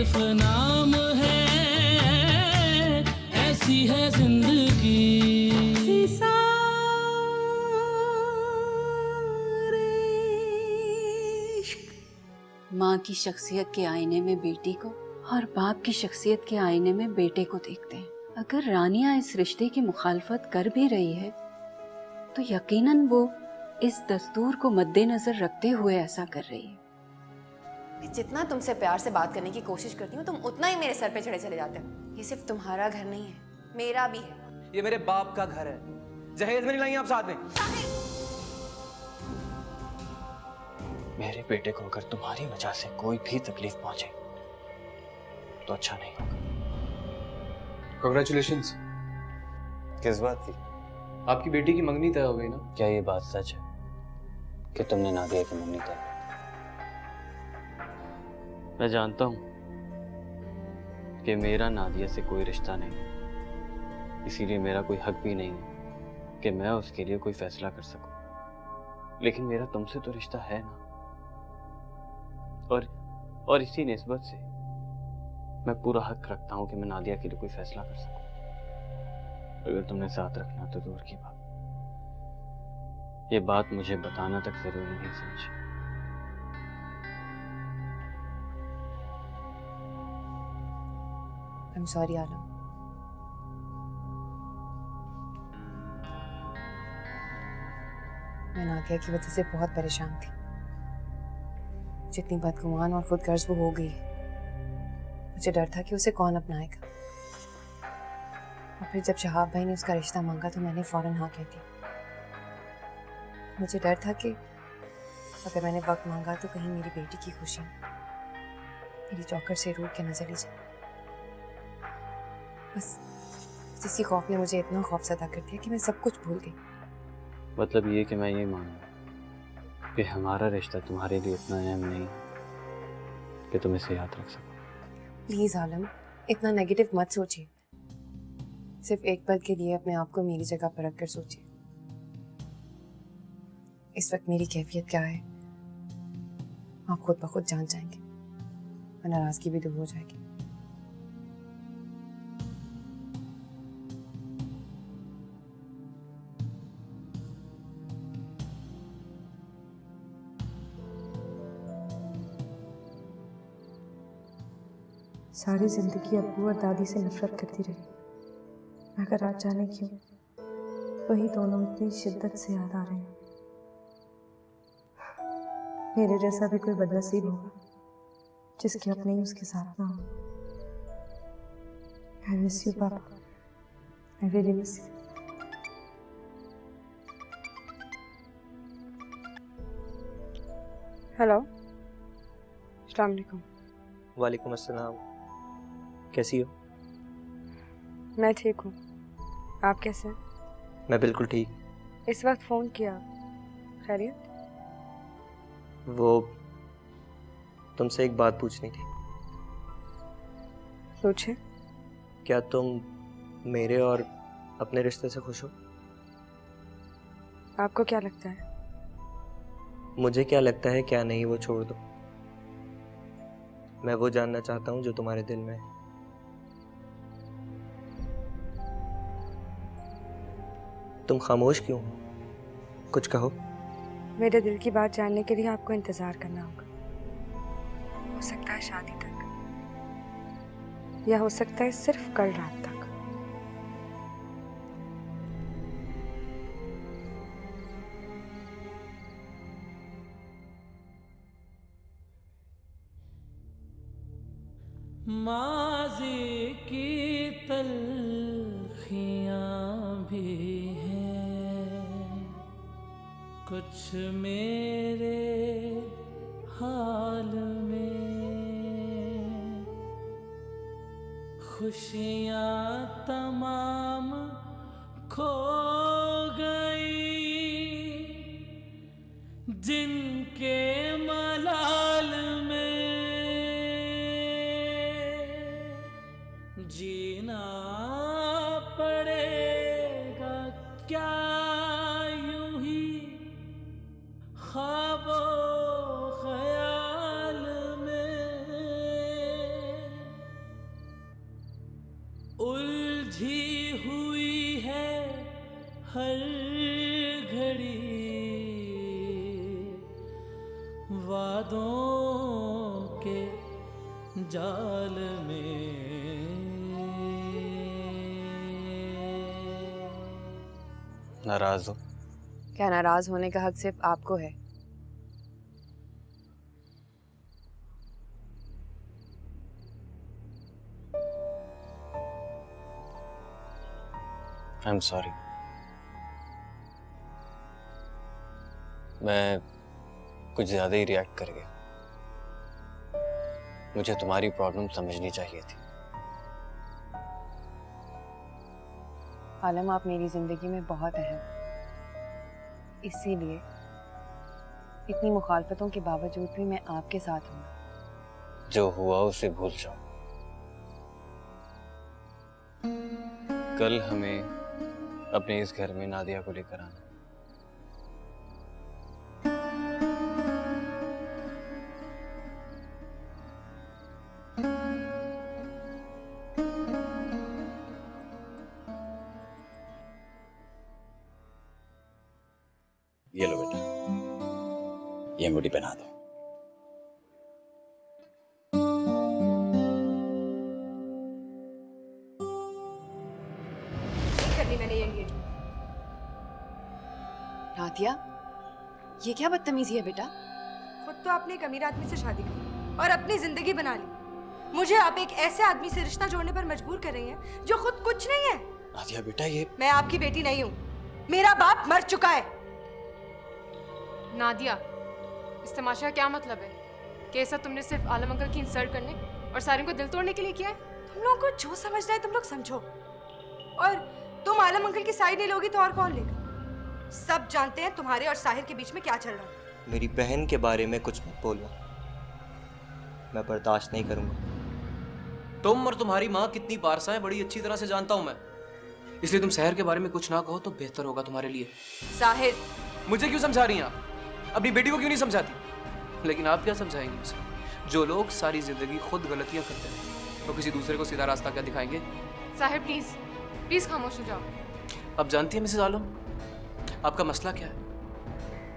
सिर्फ नाम है, ऐसी है जिंदगी। माँ की शख्सियत के आईने में बेटी को और बाप की शख्सियत के आईने में बेटे को देखते हैं। अगर रानिया इस रिश्ते की मुखालफत कर भी रही है तो यकीनन वो इस दस्तूर को मद्देनजर रखते हुए ऐसा कर रही है। जितना तुमसे प्यार से बात करने की कोशिश करती हूँ, तुम उतना ही मेरे सर पे चढ़े चले जाते हो। ये सिर्फ तुम्हारा घर नहीं है, मेरा भी है। ये मेरे बाप का घर है। जहेज में नहीं लाई आप साथ में। मेरे बेटे को अगर तुम्हारी वजह से कोई भी तकलीफ पहुंचे तो अच्छा नहीं होगा। कांग्रेचुलेशंस। किस बात की? आपकी बेटी की मंगनी तय हो गई ना? क्या ये बात सच है कि तुमने नादिया की मंगनी तय? मैं जानता हूं कि मेरा नादिया से कोई रिश्ता नहीं, इसीलिए मेरा कोई हक भी नहीं है कि मैं उसके लिए कोई फैसला कर सकूं। लेकिन मेरा तुमसे तो रिश्ता है ना, और इसी निस्बत से मैं पूरा हक रखता हूं कि मैं नादिया के लिए कोई फैसला कर सकूं। अगर तुमने साथ रखना तो दूर की बात, ये बात मुझे बताना तक जरूरी नहीं समझी। I'm sorry आलम। मैं नादिया की वजह से बहुत परेशान थी। जितनी बदगुमान और खुदगर्ज वो हो गई है, मुझे डर था कि उसे कौन अपनाएगा। और फिर जब शहाब भाई ने उसका रिश्ता मांगा तो मैंने फौरन हाँ कह दी। मुझे डर था कि अगर मैंने वक्त मांगा तो कहीं मेरी बेटी की खुशी मेरी चौखट से रूठ के न चली जाए। बस इसी खौफ ने मुझे इतना खौफज़दा कर दिया कि मैं सब कुछ भूल गई। मतलब ये कि मैं ये मानूं कि हमारा रिश्ता तुम्हारे लिए इतना अहम नहीं कि तुम इसे याद रख सको। प्लीज़ आलम, इतना नेगेटिव मत सोचिए। सिर्फ एक पल के लिए अपने आप को मेरी जगह पर रख कर सोचिए। इस वक्त मेरी कैफियत क्या है आप खुद ब खुद जान जाएंगे और नाराजगी भी दूर हो जाएगी। सारी जिंदगी अब्बू और दादी से नफरत करती रही, मगर आज जाने क्यों वही दोनों इतनी शिद्दत से याद आ रहे हैं। मेरे जैसा भी कोई बदनसीब होगा जिसके अपने ही उसके साथ ना हो। I miss you पापा, I really miss you। Hello, अस्सलाम वालेकुम। वालेकुम अस्सलाम। कैसी हो? मैं ठीक हूँ, आप कैसे हैं? मैं बिल्कुल ठीक। इस वक्त फ़ोन किया, खैरियत? वो तुमसे एक बात पूछनी थी। पूछे। क्या तुम मेरे और अपने रिश्ते से खुश हो? आपको क्या लगता है? मुझे क्या लगता है क्या नहीं वो छोड़ दो। मैं वो जानना चाहता हूँ जो तुम्हारे दिल में है। तुम खामोश क्यों हो? कुछ कहो। मेरे दिल की बात जानने के लिए आपको इंतज़ार करना होगा। हो सकता है शादी तक, या हो सकता है सिर्फ कल रात तक। माज़ी की तलखियाँ भी हैं, कुछ मेरे हाल में, खुशियाँ तमाम खो गई जिनके मलाल में, जीना पड़ेगा क्या यूं ही ख्वाबो ख्याल में। यादों के जाल में। नाराज हो? क्या नाराज होने का हक सिर्फ आपको है? I am sorry. मैं कुछ ज्यादा ही रिएक्ट कर गया। मुझे तुम्हारी प्रॉब्लम समझनी चाहिए थी। आलम, आप मेरी जिंदगी में बहुत अहम, इसीलिए इतनी मुखालफतों के बावजूद भी मैं आपके साथ हूँ। जो हुआ उसे भूल जाओ। कल हमें अपने इस घर में नादिया को लेकर आना। ये लो बेटा, ये अंगूठी पहना दो। करनी मैंने ये एंगेजमेंट। नादिया, ये क्या बदतमीजी है बेटा? खुद तो आपने एक अमीर आदमी से शादी की और अपनी जिंदगी बना ली। मुझे आप एक ऐसे आदमी से रिश्ता जोड़ने पर मजबूर कर रही हैं जो खुद कुछ नहीं है। नादिया बेटा, ये मैं आपकी बेटी नहीं हूँ, मेरा बाप मर चुका है। नादिया, इस तमाशा का क्या मतलब है? कि ऐसा तुमने सिर्फ आलम अंकल की इंसल्ट करने और सारिन को दिल तोड़ने के लिए किया है? तुम लोगों को जो समझना है तुम लोग समझो, और तुम आलम अंकल की साइड नहीं लोगी तो और कौन लेगा? सब जानते हैं तुम्हारे और साहिर के बीच में क्या चल रहा है। मेरी बहन के बारे में कुछ मत बोलना, मैं बर्दाश्त नहीं करूंगा। तुम और तुम्हारी माँ कितनी पारसा है बड़ी अच्छी तरह से जानता हूँ मैं, इसलिए तुम शहर के बारे में कुछ ना कहो तो बेहतर होगा तुम्हारे लिए। साहिर, मुझे क्यों समझा रही हैं आप? अपनी बेटी को क्यों नहीं समझाती? लेकिन आप क्या समझाएंगे उसे? जो लोग सारी जिंदगी खुद गलतियां करते हैं तो किसी दूसरे को सीधा रास्ता क्या दिखाएंगे? साहिब प्लीज प्लीज खामोश हो जाओ। अब जानती है मिसेस आलम, आपका मसला क्या है?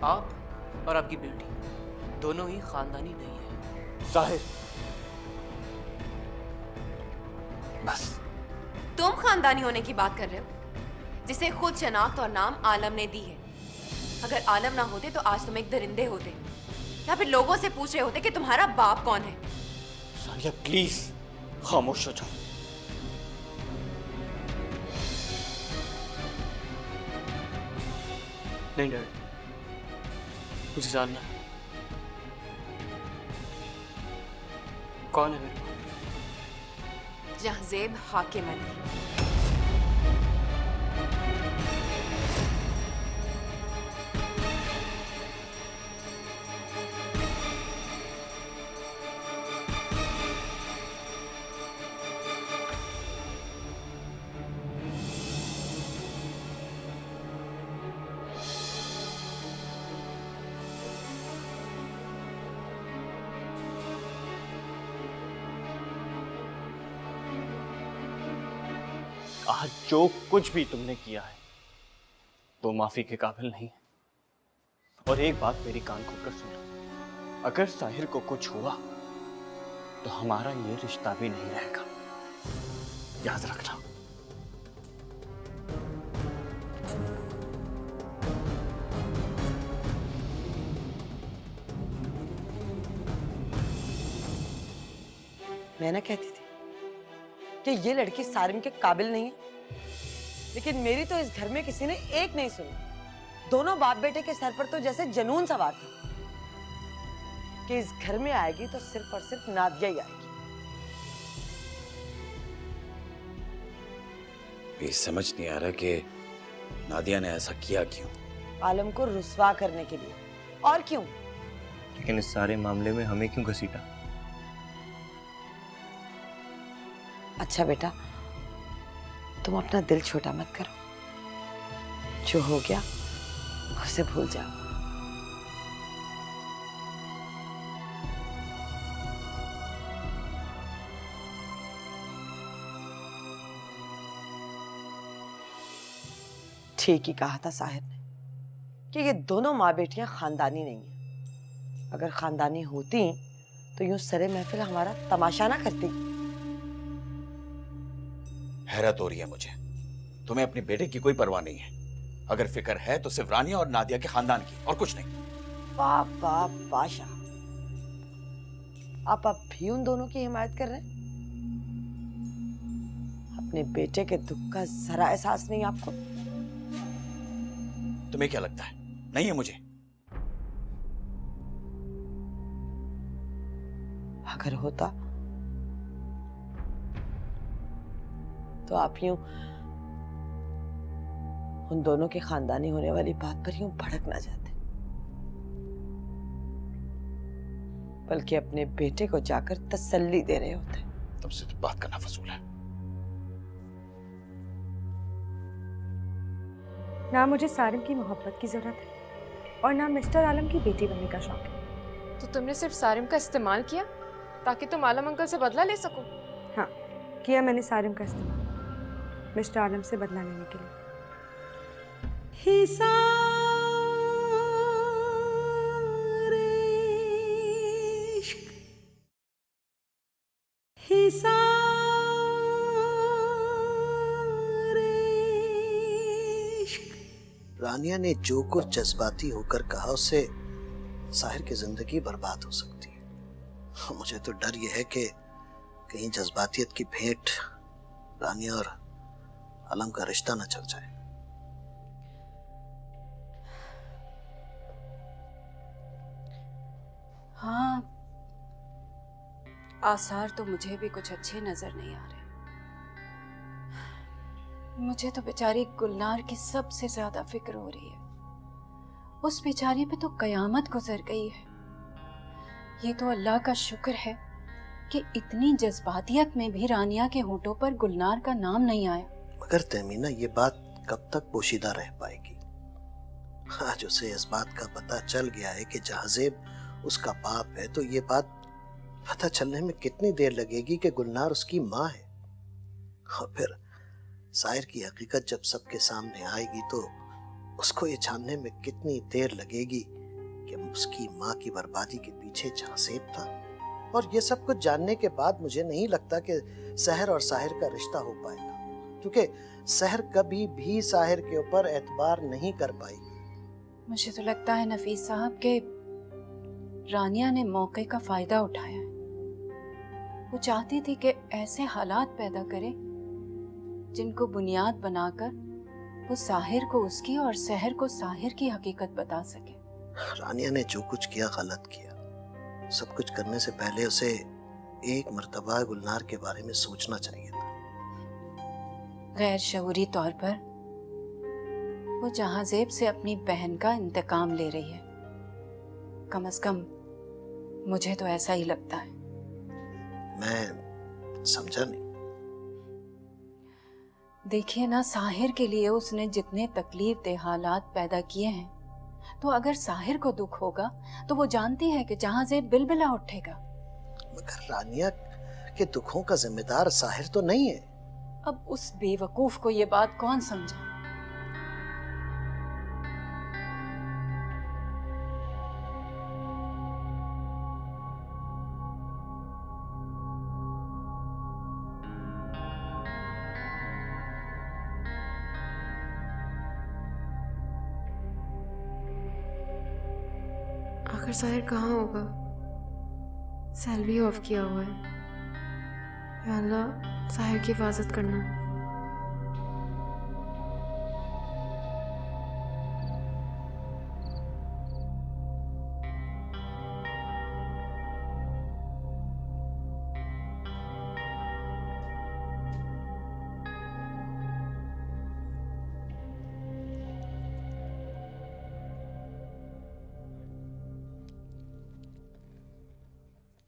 आप और आपकी बेटी दोनों ही खानदानी नहीं है। साहिर, बस। तुम खानदानी होने की बात कर रहे हो जिसे खुद शनाख्त और नाम आलम ने दी है। अगर आलम ना होते तो आज तुम एक दरिंदे होते, या फिर लोगों से पूछ रहे होते कि तुम्हारा बाप कौन है। सानिया प्लीज खामोश हो जाओ। नहीं डैड, मुझे जानना है कौन है मेरे बाप। जहजेब हाकिम अली। आज जो कुछ भी तुमने किया है वो माफी के काबिल नहीं है। और एक बात मेरी कान खोलकर सुन लो, अगर साहिर को कुछ हुआ तो हमारा ये रिश्ता भी नहीं रहेगा, याद रखना। मैं ना कहती थी कि ये लड़की सारिन के काबिल नहीं है, लेकिन मेरी तो इस घर में किसी ने एक नहीं सुनी। दोनों बाप बेटे के सर पर तो जैसे जनून सवार था कि इस घर में आएगी तो सिर्फ और सिर्फ नादिया ही आएगी। ये समझ नहीं आ रहा कि नादिया ने ऐसा किया क्यों। आलम को रुस्वा करने के लिए, और क्यों? लेकिन इस सारे मामले में हमें क्यों घसीटा? अच्छा बेटा, तुम अपना दिल छोटा मत करो। जो हो गया उसे भूल जाओ। ठीक ही कहा था साहिर ने कि ये दोनों माँ बेटियां खानदानी नहीं है। अगर खानदानी होती तो यूं सरे महफिल हमारा तमाशा ना करती। हैरत हो रही है मुझे, तुम्हें अपने बेटे की कोई परवाह नहीं है। अगर फिक्र है तो सिर्फ रानिया और नादिया के खानदान की, और कुछ नहीं। वाह वाह बादशाह, आप अब भी उन दोनों की हिमायत कर रहे हैं? अपने बेटे के दुख का जरा एहसास नहीं आपको? तुम्हें क्या लगता है नहीं है मुझे? अगर होता तो आप यूं उन दोनों के खानदानी होने वाली बात पर यूं भड़क ना जाते, बल्कि अपने बेटे को जाकर तसल्ली दे रहे होते। तुमसे तो बात करना फजूल है। ना मुझे सारिम की मोहब्बत की जरूरत है और ना मिस्टर आलम की बेटी बनने का शौक है। तो तुमने सिर्फ सारिम का इस्तेमाल किया ताकि तुम आलम अंकल से बदला ले सको? हाँ, किया मैंने सारिम का इस्तेमाल मिस्टर आलम से बदला लेने के लिए। रानिया ने जो कुछ जज्बाती होकर कहा उससे साहिर की जिंदगी बर्बाद हो सकती है। मुझे तो डर यह है कि कहीं जज्बातियत की भेंट रानिया और आलम का रिश्ता न चल जाए। हाँ, आसार तो मुझे भी कुछ अच्छे नजर नहीं आ रहे। मुझे तो बेचारी गुलनार की सबसे ज्यादा फिक्र हो रही है। उस बेचारी पे तो कयामत गुजर गई है। ये तो अल्लाह का शुक्र है कि इतनी जज्बातियत में भी रानिया के होठों पर गुलनार का नाम नहीं आया। मगर तहमीना, ये बात कब तक पोशीदा रह पाएगी? आज उसे इस बात का पता चल गया है कि जहाजेब उसका बाप है, तो ये बात पता चलने में कितनी देर लगेगी कि गुलनार उसकी माँ है। और फिर साहिर की हकीकत जब सबके सामने आएगी तो उसको ये जानने में कितनी देर लगेगी कि उसकी माँ की बर्बादी के पीछे जहासेब था। और ये सब कुछ जानने के बाद मुझे नहीं लगता कि सहर और साहिर का रिश्ता हो पाएगा, क्योंकि सहर कभी भी साहिर के ऊपर एतबार नहीं कर पाएगी। मुझे तो लगता है नफीस साहब के रानिया ने मौके का फायदा उठाया है। वो चाहती थी कि ऐसे हालात पैदा करे जिनको बुनियाद बनाकर वो साहिर को उसकी और सहर को साहिर की हकीकत बता सके। रानिया ने जो कुछ किया गलत किया। सब कुछ करने से पहले उसे एक मर्तबा गुलनार के बारे में सोचना चाहिए था। गैर शऊरी तौर पर वो जहाजेब से अपनी बहन का इंतकाम ले रही है। कम से कम मुझे तो ऐसा ही लगता है। मैं समझा नहीं। देखिए ना, साहिर के लिए उसने जितने तकलीफ दे हालात पैदा किए हैं, तो अगर साहिर को दुख होगा तो वो जानती है कि जहाजेब बिलबिला उठेगा। मगर रानिया के दुखों का जिम्मेदार साहिर तो नहीं है। अब उस बेवकूफ को ये बात कौन समझा? आखिर साहिर कहाँ होगा? सेल भी ऑफ किया हुआ है। या अल्लाह, साहिर की हिफाजत करना।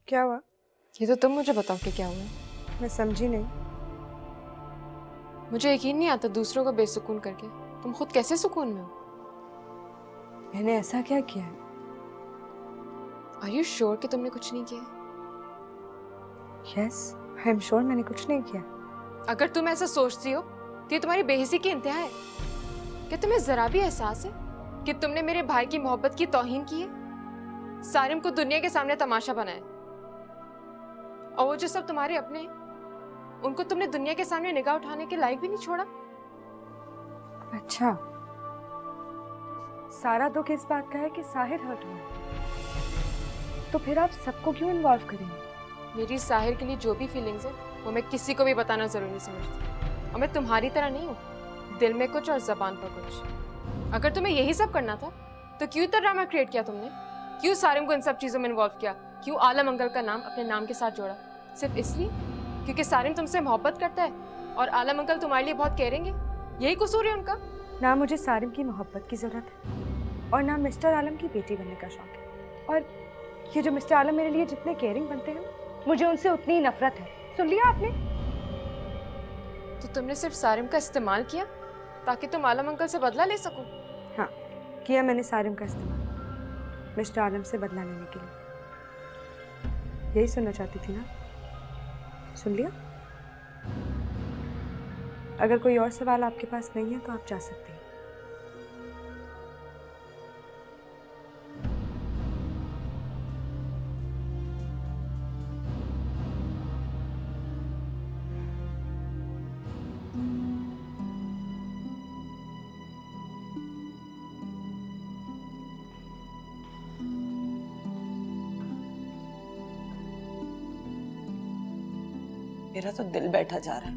क्या हुआ? ये तो तुम मुझे बताओ कि क्या हुआ। मैं समझी नहीं। मुझे यकीन नहीं आता दूसरों को बेसुकून करके तुम खुद कैसे सुकून में हो। मैंने ऐसा क्या किया है? आर यू श्योर कि तुमने कुछ नहीं किया? यस, आई एम श्योर मैंने कुछ नहीं किया। अगर तुम ऐसा सोचती हो तो ये तुम्हारी बेहिसी की इंतहा है। क्या तुम्हें जरा भी एहसास है कि तुमने मेरे भाई की मोहब्बत की तौहीन की है? सारिम को दुनिया के सामने तमाशा बनाया, और वो जो सब तुम्हारे अपने हैं, उनको तुमने दुनिया के सामने निगाह उठाने के लायक भी नहीं छोड़ा। अच्छा, सारा दुख इस बात का है कि साहिर हर्ट हुआ, तो फिर आप सबको क्यों इन्वॉल्व करेंगे? मेरी साहिर के लिए जो भी फीलिंग्स है वो मैं किसी को भी बताना जरूरी समझती, और मैं तुम्हारी तरह नहीं हूँ, दिल में कुछ और जबान पर कुछ। अगर तुम्हें यही सब करना था तो क्यों इतना ड्रामा क्रिएट किया तुमने? क्यों सारिम को इन सब चीजों में इन्वॉल्व किया? क्यों आलम अंकल का नाम अपने नाम के साथ जोड़ा? सिर्फ इसलिए क्योंकि सारिम तुमसे मोहब्बत करता है और आलम अंकल तुम्हारे लिए बहुत केयरिंग है? यही कसूर है उनका? ना मुझे सारिम की मोहब्बत की ज़रूरत है और ना मिस्टर आलम की बेटी बनने का शौक है, और ये जो मिस्टर आलम मेरे लिए जितने केयरिंग बनते हैं, मुझे उनसे उतनी ही नफरत है। सुन लिया आपने? तो तुमने सिर्फ सारिम का इस्तेमाल किया ताकि तुम आलम अंकल से बदला ले सको? हाँ, किया मैंने सारिम का इस्तेमाल मिस्टर आलम से बदला लेने के लिए। यही सुनना चाहती थी ना? सुन लिया? अगर कोई और सवाल आपके पास नहीं है तो आप जा सकते हैं। मेरा तो दिल बैठा जा रहा है।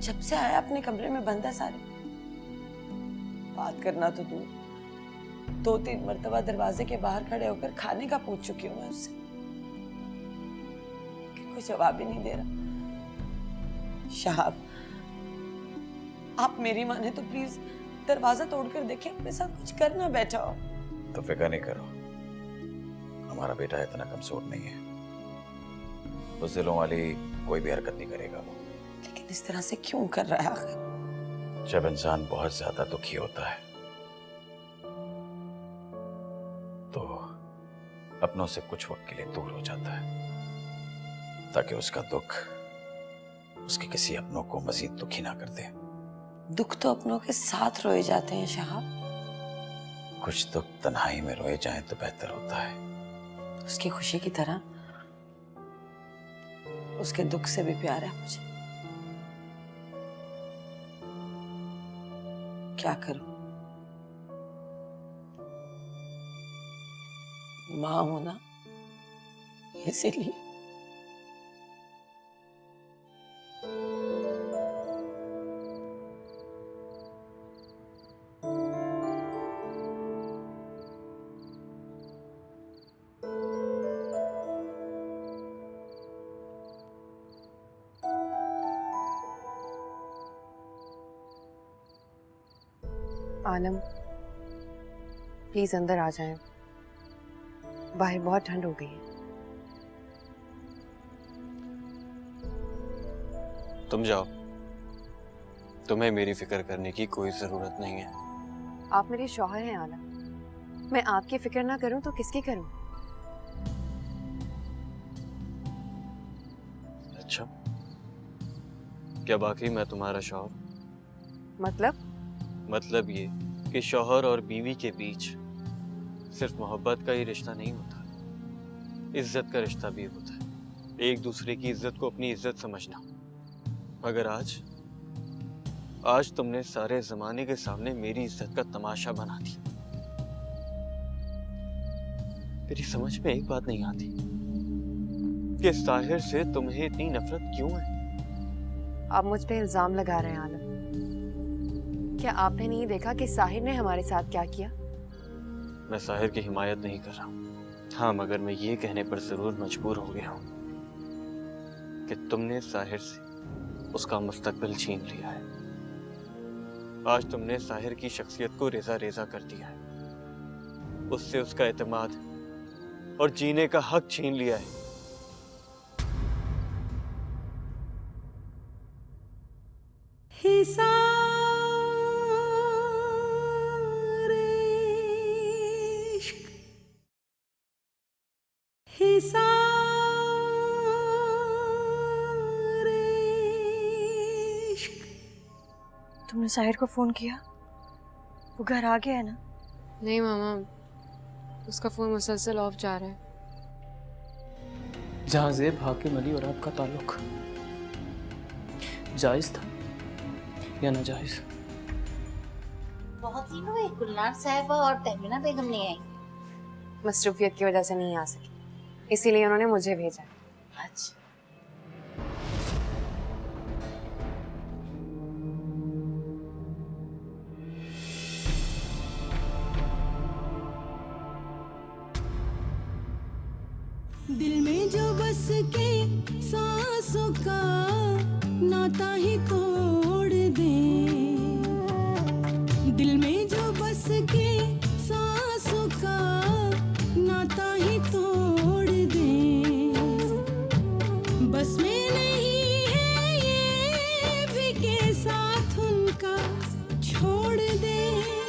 जब से आया अपने कमरे में बंद है सारे। बात करना तो दूर, 2-3 मर्तबा दरवाजे के बाहर खड़े होकर खाने का पूछ चुकी हूँ मैं उससे, कोई जवाब ही नहीं दे रहा। शहाब, आप मेरी माने तो प्लीज दरवाजा तोड़कर देखें, अपने साथ कुछ करना बैठा हो। तो फिक्र नहीं करो, हमारा बेटा इतना कमजोर नहीं है, बुज़दिलों वाली कोई भी हरकत नहीं करेगा वो। लेकिन इस तरह से क्यों कर रहा है आखिर? जब इंसान बहुत ज्यादा दुखी होता है तो अपनों से कुछ वक्त के लिए दूर हो जाता है, ताकि उसका दुख उसके किसी अपनों को मजीद दुखी ना कर दे। दुख तो अपनों के साथ रोए जाते हैं शहाब। कुछ दुख तन्हाई में रोए जाएं तो बेहतर होता है। उसकी खुशी की तरह उसके दुख से भी प्यार है मुझे। क्या करूं? मां हूं ना, इसीलिए। आलम, प्लीज अंदर आ जाएं, बाहर बहुत ठंड हो गई है। तुम जाओ, तुम्हें मेरी फिक्र करने की कोई जरूरत नहीं है। आप मेरे शौहर हैं आलम, मैं आपकी फिक्र ना करूं तो किसकी करूं? अच्छा, क्या बाकी मैं तुम्हारा शौहर? मतलब ये कि शौहर और बीवी के बीच सिर्फ मोहब्बत का ही रिश्ता नहीं होता, इज्जत का रिश्ता भी होता है। एक दूसरे की इज्जत को अपनी इज्जत समझना। मगर आज तुमने सारे जमाने के सामने मेरी इज्जत का तमाशा बना दिया। मेरी समझ में एक बात नहीं आती कि साहिर से तुम्हें इतनी नफरत क्यों है? आप मुझ पे इल्जाम लगा रहे हैं आलम। क्या आपने नहीं देखा कि साहिर ने हमारे साथ क्या किया? मैं साहिर की हिमायत नहीं कर रहा हूँ। हाँ, मगर मैं ये कहने पर जरूर मजबूर हो गया हूँ कि तुमने साहिर से उसका मुस्तकबिल छीन लिया है। आज तुमने साहिर की शख्सियत को रेजा रेजा कर दिया है, उससे उसका एतमाद और जीने का हक छीन लिया है। तुमने साहिर को फोन किया? वो घर आ गया है ना? नहीं मामा, उसका फोन मुसलसल ऑफ जा रहा है। जहाजेब, हाकिम अली और आपका ताल्लुक जायज था या नाजायज? बहुत दिन हुए गुलनार साहिबा और तहमीना बेगम नहीं आई। मसरूफियत की वजह से नहीं आ सकी, इसीलिए उन्होंने मुझे भेजा। अच्छा, दिल में जो बस के सांसों का नाता ही तोड़ दे, दिल में जो बस के सांसों का नाता ही तोड़ दे, बस में नहीं है ये भी के साथ उनका छोड़ दे।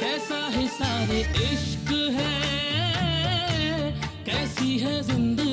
कैसा है सारे इश्क है, कैसी है जिंदगी